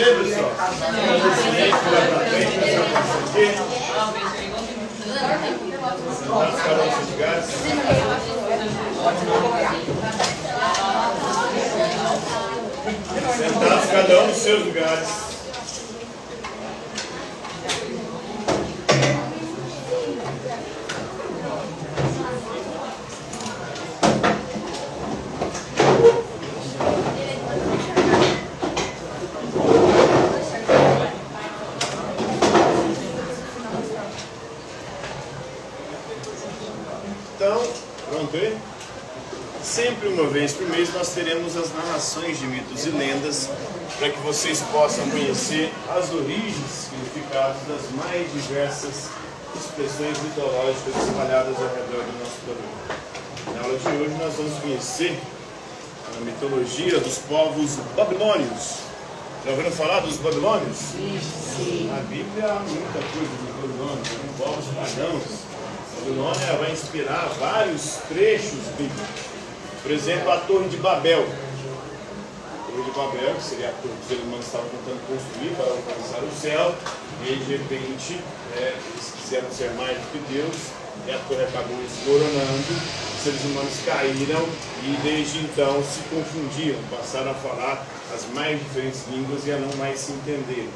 aí, pessoal? Sentados cada um nos seus lugares. Sentados cada um nos seus lugares. Então, pronto aí? Sempre uma vez por mês nós teremos as narrações de mitos e lendas para que vocês possam conhecer as origens, significados das mais diversas expressões mitológicas espalhadas ao redor do nosso planeta. Na aula de hoje nós vamos conhecer a mitologia dos povos babilônios. Já ouviram falar dos babilônios? Sim. Na Bíblia há muita coisa dos babilônios, são povos pagãos. A Babilônia vai inspirar vários trechos bíblicos. Por exemplo, a Torre de Babel. A Torre de Babel, que seria a torre que os seres humanos estavam tentando construir para alcançar o céu, e de repente eles quiseram ser mais do que Deus, e a torre acabou desmoronando, os seres humanos caíram e desde então se confundiram, passaram a falar as mais diferentes línguas e a não mais se entenderem.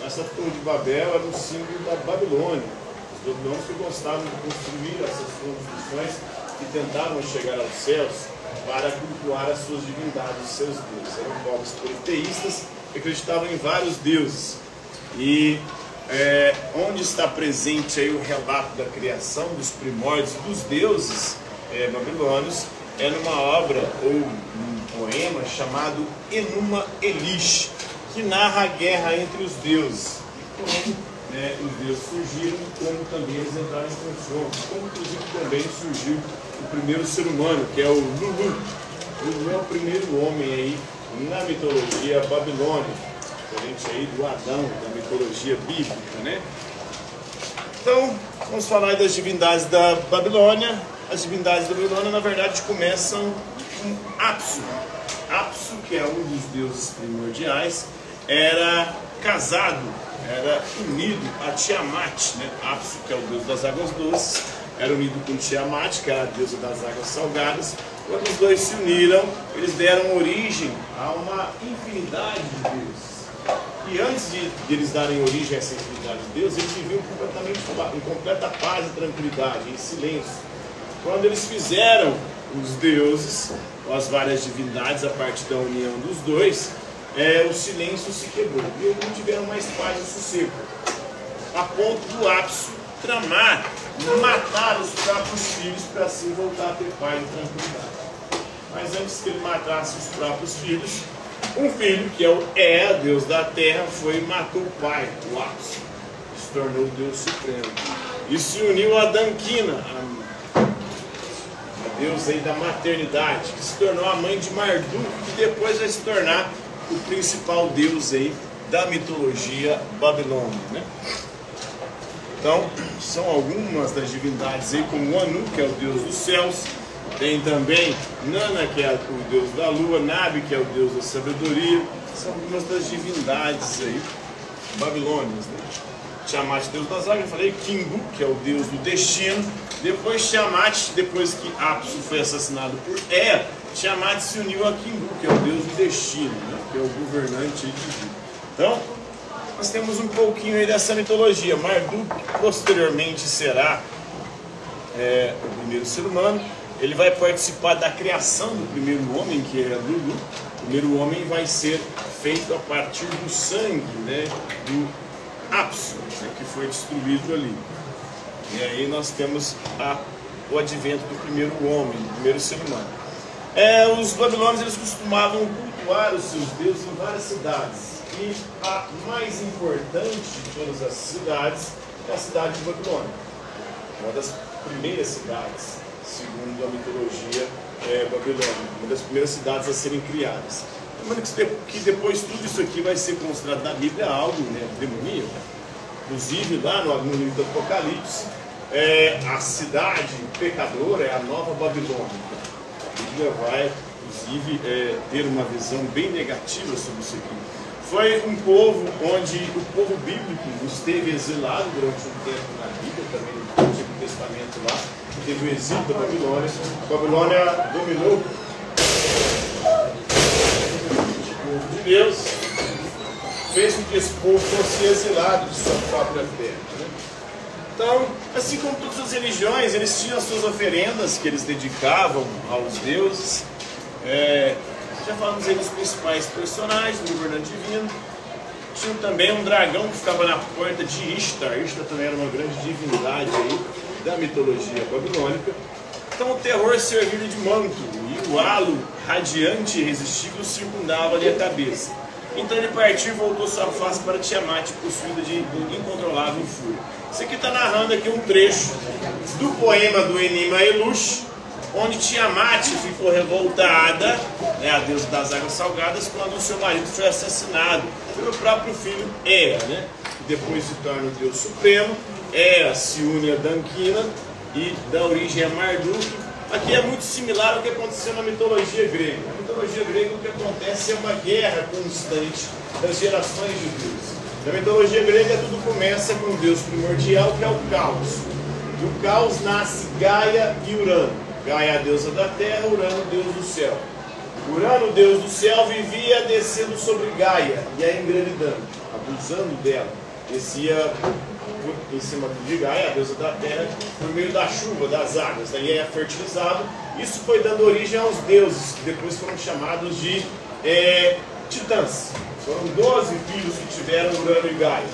Essa Torre de Babel era um símbolo da Babilônia. Os babilônios que gostavam de construir essas construções e tentavam chegar aos céus para cultuar as suas divindades, os seus deuses. Eram povos politeístas que acreditavam em vários deuses. E onde está presente aí o relato da criação dos primórdios dos deuses babilônios é numa obra ou um poema chamado Enuma Elish, que narra a guerra entre os deuses. Os deuses surgiram, como também eles entraram em confronto, como inclusive também surgiu o primeiro ser humano, que é o Lulu. Lulu é o primeiro homem aí na mitologia babilônica, diferente aí do Adão, da mitologia bíblica, né? Então, vamos falar das divindades da Babilônia. As divindades da Babilônia, na verdade, começam com Apsu. Apsu, que é um dos deuses primordiais, era casado, era unido a Tiamat, né? Apsu, que é o deus das águas doces, era unido com Tiamat, que era a deusa das águas salgadas. Quando os dois se uniram, eles deram origem a uma infinidade de deuses. E antes de eles darem origem a essa infinidade de deuses, eles viviam completamente em completa paz e tranquilidade, em silêncio. Quando eles fizeram os deuses, as várias divindades, a partir da união dos dois, o silêncio se quebrou e eles não tiveram mais paz e sossego, a ponto do Apsu tramar, matar os próprios filhos para assim voltar a ter paz e tranquilidade. Mas antes que ele matasse os próprios filhos, um filho, que é o Deus da terra, foi e matou o pai, o Apsu, se tornou o Deus Supremo, e se uniu a Danquina, a deusa aí da maternidade, que se tornou a mãe de Marduk, que depois vai se tornar o principal deus aí da mitologia babilônica, né? Então, são algumas das divindades aí, como Anu, que é o deus dos céus, tem também Nana, que é o deus da lua, Nabi, que é o deus da sabedoria, são algumas das divindades aí babilônias, né? Tiamat, deus das águas, eu falei, Kingu, que é o deus do destino, depois Tiamat, depois que Apsu foi assassinado por Tiamat se uniu a Kingu, que é o deus do destino, né? Que é o governante de vida. Então, nós temos um pouquinho aí dessa mitologia. Marduk, posteriormente, será o primeiro ser humano. Ele vai participar da criação do primeiro homem, que é Lulu. O primeiro homem vai ser feito a partir do sangue, né, do Apsu, né, que foi destruído ali. E aí nós temos o advento do primeiro homem, do primeiro ser humano. Os babilônios eles costumavam cultuar os seus deuses em várias cidades. E a mais importante de todas as cidades é a cidade de Babilônia. Uma das primeiras cidades, segundo a mitologia babilônica. Uma das primeiras cidades a serem criadas. Lembrando que depois tudo isso aqui vai ser considerado na Bíblia algo, né, demoníaco. Inclusive lá no livro do Apocalipse, a cidade pecadora é a nova Babilônia. A Bíblia vai inclusive, ter uma visão bem negativa sobre isso aqui. Foi um povo onde o povo bíblico esteve exilado durante um tempo na Bíblia, também no Antigo Testamento lá, teve o exílio da Babilônia. A Babilônia dominou o povo de Deus, fez com que esse povo fosse exilado de sua própria terra. Né? Então, assim como todas as religiões, eles tinham as suas oferendas que eles dedicavam aos deuses. Já falamos aí dos principais personagens do governante divino. Tinha também um dragão que ficava na porta de Ishtar. Ishtar também era uma grande divindade aí da mitologia babilônica. Então o terror servido de manto e o halo radiante e irresistível circundava ali a cabeça. Então ele partiu e voltou sua face para Tiamat, possuída de incontrolável fúria. Isso aqui está narrando aqui um trecho do poema do Enima Elush, onde Tiamat ficou revoltada, né, a deusa das águas salgadas, quando o seu marido foi assassinado pelo próprio filho Ea, né, que depois se torna o Deus Supremo. Ea se une a Dankina e dá origem a Marduk. Aqui é muito similar ao que aconteceu na mitologia grega. Na mitologia grega o que acontece é uma guerra constante das gerações de deuses. Na mitologia grega tudo começa com um deus primordial, que é o Caos. Do Caos nasce Gaia e Urano. Gaia, a deusa da terra, Urano, deus do céu. Urano, deus do céu, vivia descendo sobre Gaia e a engravidando, abusando dela. Descia em cima de Gaia, a deusa da terra, por meio da chuva, das águas. Daí é fertilizado. Isso foi dando origem aos deuses, que depois foram chamados de titãs. Foram 12 filhos que tiveram Urano e Gaia.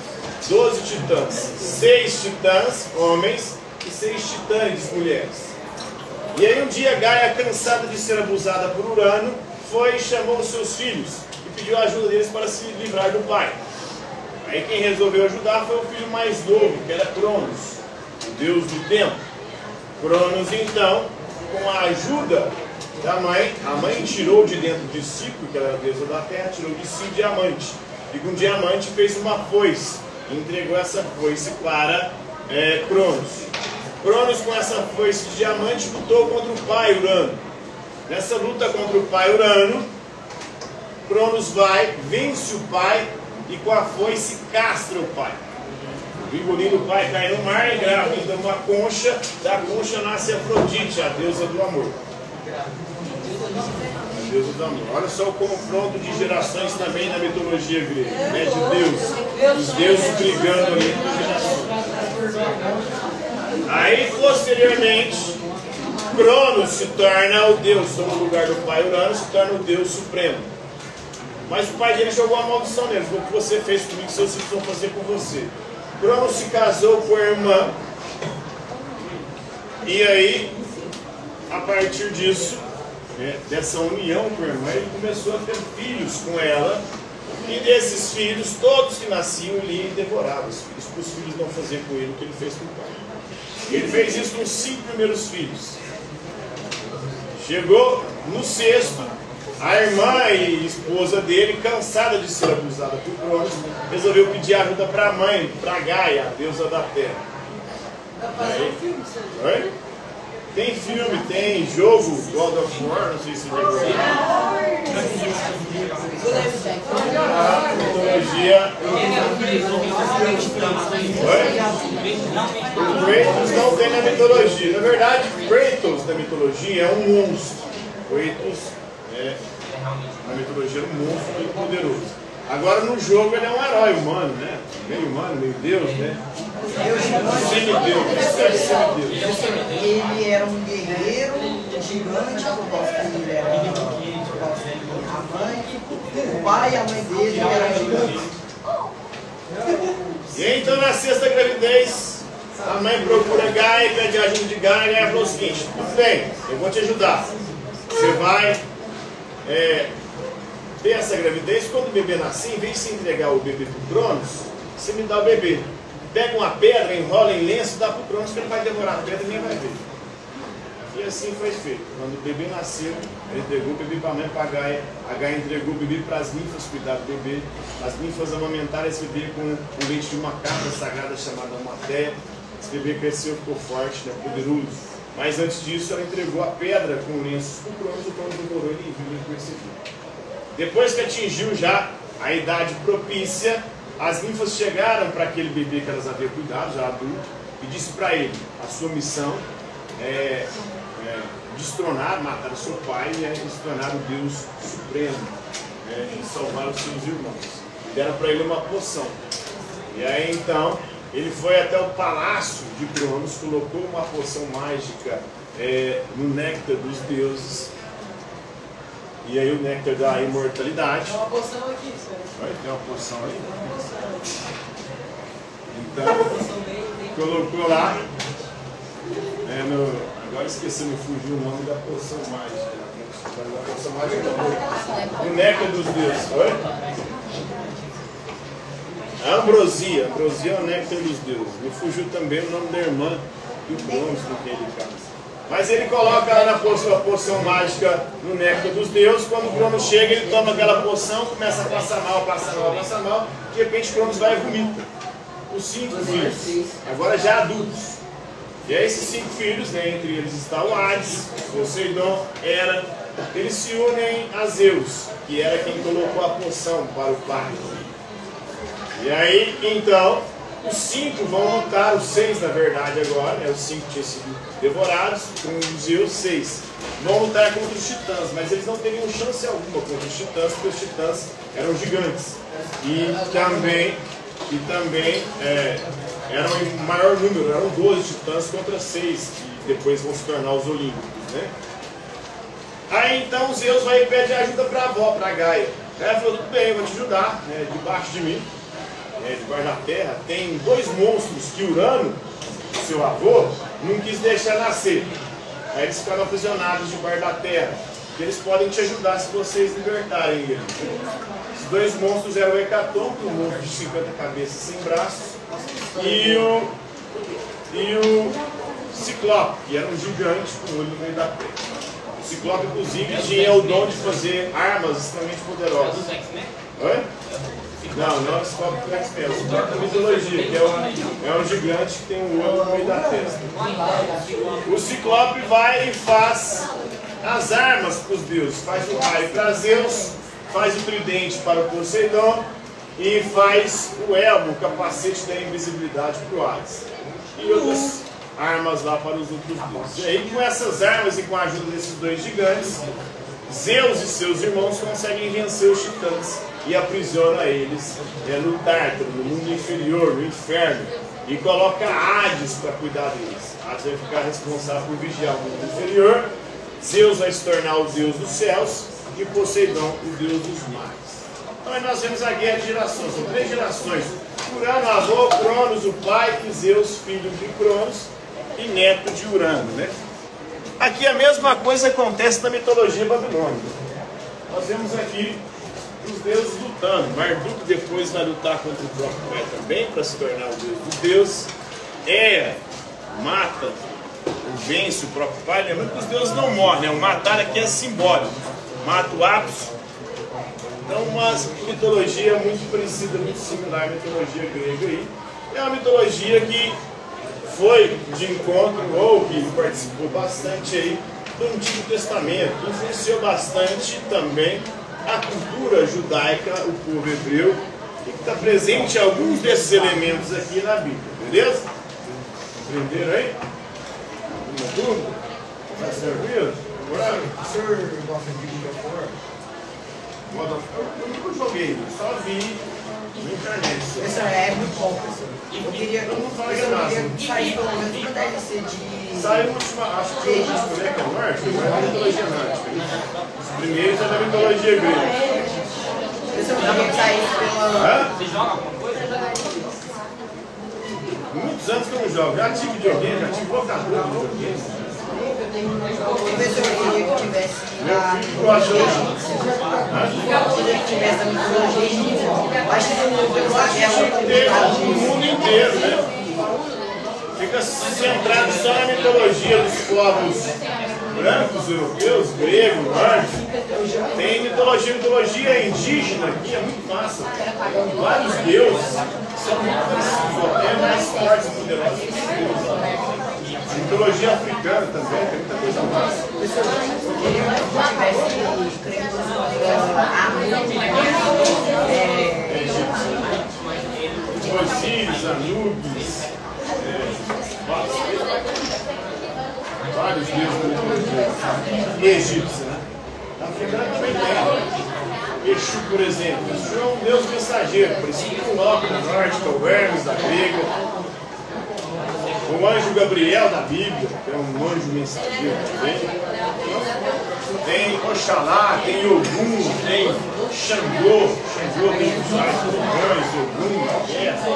12 titãs. 6 titãs, homens, e 6 titãs, mulheres. E aí um dia Gaia, cansada de ser abusada por Urano, foi e chamou os seus filhos e pediu a ajuda deles para se livrar do pai. Aí quem resolveu ajudar foi o filho mais novo, que era Cronos, o deus do tempo. Cronos então, com a ajuda da mãe, a mãe tirou de dentro de si, porque ela era a deusa da terra, tirou de si diamante. E com diamante fez uma foice, e entregou essa foice para Cronos. Cronos, com essa foice de diamante, lutou contra o pai Urano. Nessa luta contra o pai Urano, Cronos vai, vence o pai e com a foice castra o pai. O vigorinho do pai cai no mar e grávida uma concha. Da concha nasce Afrodite, a deusa do amor. A deusa do amor. Olha só o confronto de gerações também na mitologia grega, né? De Deus. Os deuses brigando ali entre gerações. Aí, posteriormente, Cronos se torna o Deus, no lugar do pai Urano, se torna o Deus Supremo. Mas o pai dele jogou a maldição nele, falou: o que você fez comigo, seus filhos vão fazer com você. Cronos se casou com a irmã, e aí, a partir disso, dessa união com a irmã, ele começou a ter filhos com ela, e desses filhos, todos que nasciam, ele devorava os filhos, para os filhos não fazer com ele o que ele fez com o pai. Ele fez isso com os 5 primeiros filhos. Chegou no 6º, a irmã e esposa dele, cansada de ser abusada por Cronos, resolveu pedir ajuda para a mãe, para Gaia, a deusa da terra. Aí, tem filme, tem jogo, God of War, não sei se você já viu. A mitologia. O Kratos não tem na mitologia. Na verdade, Kratos na mitologia é um monstro. Kratos na mitologia é um monstro muito poderoso. Agora no jogo ele é um herói humano, né? Meio humano, meio Deus, né? Semideus, ele era um guerreiro gigante, por causa que ele era a mãe, o pai e a mãe dele eram gigantes. E então na 6ª gravidez, a mãe procura Gaia e pede ajuda de Gaia. E Gaia falou o seguinte: tudo bem, eu vou te ajudar. Você vai ter essa gravidez. Quando o bebê nascer, em vez de você entregar o bebê para o Cronos, você me dá o bebê. Pega uma pedra, enrola em lenço e dá para o Cronos, que ele vai devorar a pedra e nem vai ver. E assim foi feito. Quando o bebê nasceu, ele entregou o bebê para a mãe, para a Gaia. A Gaia entregou o bebê para as ninfas cuidar do bebê. As ninfas amamentaram esse bebê com o leite de uma cabra sagrada chamada Matéia. Esse bebê cresceu, ficou forte, né, poderoso. Mas antes disso, ela entregou a pedra com lenços para o Cronos. O Cronos demorou, ele viu, ele percebeu. Depois que atingiu já a idade propícia, as ninfas chegaram para aquele bebê que elas haviam cuidado, já adulto, e disse para ele: a sua missão é destronar, matar o seu pai e destronar o Deus Supremo, e salvar os seus irmãos. E deram para ele uma poção. E aí então ele foi até o palácio de Cronos, colocou uma poção mágica no néctar dos deuses. E aí o néctar da imortalidade. Tem uma poção aqui, senhor. Vai ter uma poção aí? Então, colocou lá. Agora esqueci, me fugiu o nome da poção mágica. Da poção mágica do néctar dos deuses. Oi? A ambrosia. Ambrosia é o néctar dos deuses. Me fugiu também o nome da irmã do Cronos com quem ele casa. Mas ele coloca lá na poção mágica no néctar dos deuses. Quando o Cronos chega, ele toma aquela poção, começa a passar mal, passar mal, passar mal. De repente, Cronos vai e vomita. Os 5 filhos, agora já adultos. E aí, esses 5 filhos, né, entre eles está o Hades, Poseidon, Hera. Eles se unem a Zeus, que era quem colocou a poção para o pai. E aí, então, os 5 vão lutar, os 6 na verdade agora, né? Os 5 tinham sido devorados, com Zeus 6. Vão lutar contra os titãs, mas eles não teriam chance alguma contra os titãs, porque os titãs eram gigantes. E também eram em maior número, eram 12 titãs contra 6, que depois vão se tornar os olímpicos, né? Aí então Zeus vai e pede ajuda para a avó, para Gaia. Gaia falou: tudo bem, eu vou te ajudar, né? Debaixo de mim. Debaixo da terra, tem 2 monstros que Urano, seu avô, não quis deixar nascer. Aí eles ficaram aprisionados debaixo da terra. E eles podem te ajudar se vocês libertarem eles. Os 2 monstros eram o Hecatombe, um monstro de 50 cabeças sem braços, e o Ciclope, que era um gigante com o olho no meio da terra. O Ciclope, inclusive, tinha o dom de fazer armas extremamente poderosas. Oi? Não é o Ciclope do X-Men, é o Ciclope da mitologia, que é um gigante que tem um olho no meio da testa. O Ciclope vai e faz as armas para os deuses, faz o raio para Zeus, faz o tridente para o Poseidon e faz o elmo, o capacete da invisibilidade para o Hades. E outras armas lá para os outros deuses. E aí, com essas armas e com a ajuda desses 2 gigantes, Zeus e seus irmãos conseguem vencer os titãs e aprisiona eles no Tártaro, no mundo inferior, no inferno, e coloca Hades para cuidar deles. Hades vai ficar responsável por vigiar o mundo inferior. Zeus vai se tornar o deus dos céus e Poseidon o deus dos mares. Então aí nós vemos a guerra de gerações, são 3 gerações: Urano, avô, Cronos, o pai, e Zeus, filho de Cronos e neto de Urano, né? Aqui a mesma coisa acontece na mitologia babilônica. Nós vemos aqui os deuses lutando. Marduk depois vai lutar contra o próprio pai também, para se tornar o deus dos deuses. Ea mata, vence o próprio pai. Lembrando que os deuses não morrem, né? O matar aqui é simbólico. Mata o Apis. Então, uma mitologia muito parecida, muito similar à mitologia grega aí. É uma mitologia que foi de encontro, ou que participou bastante aí do Antigo Testamento, que influenciou bastante também a cultura judaica, o povo hebreu, e que está presente em alguns desses elementos aqui na Bíblia, beleza? Entenderam aí? Uma dúvida? Está servido? Agora, O senhor gosta de God of War? eu nunca joguei, só vi na internet. Essa é muito bom, professor. Eu queria sair pelo menos uma DLC de... Saiu a última, acho que foi o último, né, que é nórdico, mas é da mitologia nórdica. Os primeiros é da mitologia grega. Professor, eu queria sair pela... Você joga alguma coisa? Muitos anos que eu não jogo. Já tive videogame, já tive locador de videogame. Professor, eu queria que tivesse a Gosto mitologia que tivesse a mitologia egípcia. Acho que no mundo inteiro, né? Fica centrado só na mitologia dos povos brancos, europeus, gregos, nórdicos. Tem mitologia indígena aqui, é muito massa. Vários deuses são muito parecidos, até mais fortes e poderosos que os deuses. Mitologia africana também, tem muita coisa massa. Osíris, Anubis, vários deuses da mitologia. E egípcia, né? Na africana também tem. Exu, por exemplo. Exu é um deus mensageiro, parecido com o Loki da nórdica, o Hermes da grega. O anjo Gabriel da Bíblia, que é um anjo mensageiro também. Tem Oxalá, tem Ogum, tem Xangô. Xangô tem vários trovões, Ogum, guerra.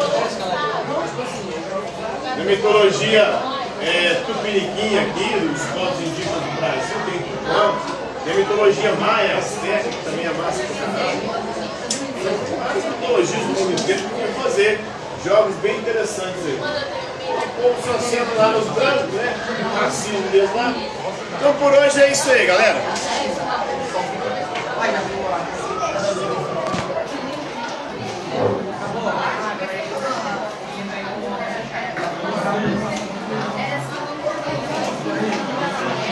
Na mitologia tupiniquim aqui, dos povos indígenas do Brasil, tem Tupã. Tem a mitologia maia, azteca, que também é massa pra caralho. Várias mitologias do mundo inteiro que eu vou fazer jogos bem interessantes aí. O povo só senta lá nos brancos, né? Assina deles lá. Então por hoje é isso aí, galera. Acabou.